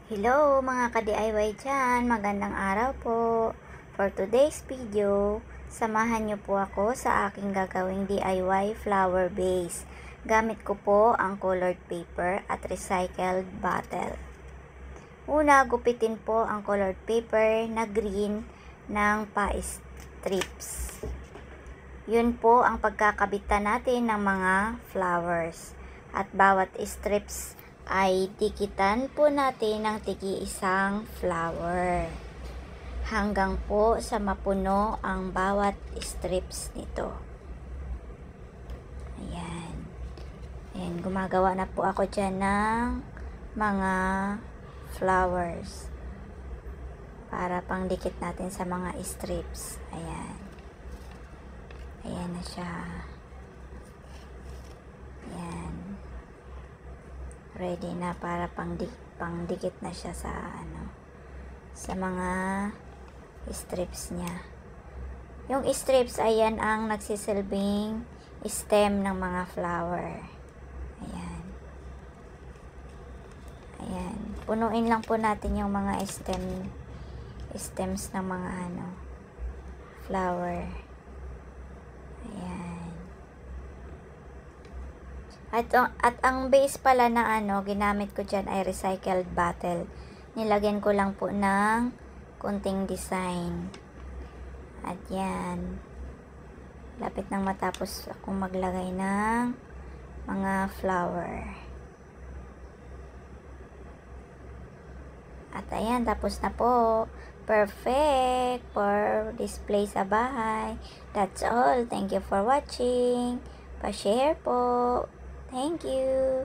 Hello mga ka-DIY dyan, magandang araw po. For today's video, samahan niyo po ako sa aking gagawing DIY flower vase. Gamit ko po ang colored paper at recycled bottle. Una, gupitin po ang colored paper na green ng pa-strips. Yun po ang pagkakabitan natin ng mga flowers. At bawat strips ay dikitan po natin ng tigi-isang flower hanggang po sa mapuno ang bawat strips nito. Ayan. Ayan, gumagawa na po ako dyan ng mga flowers para pang dikit natin sa mga strips. Ayan. Ayan na siya. Ayan. Ready na para pangdikit na siya sa sa mga strips niya. Yung strips ayan ang nagsisilbing stem ng mga flower. Ayan. Ayan. Punuin lang po natin yung mga stems ng mga flower. Ayan. At ang base pala na ginamit ko dyan ay recycled bottle. Nilagyan ko lang po ng konting design. At yan. Lapit nang matapos akong maglagay ng mga flower. At ayan, tapos na po. Perfect for display sa bahay. That's all. Thank you for watching. Pa-share po. Thank you.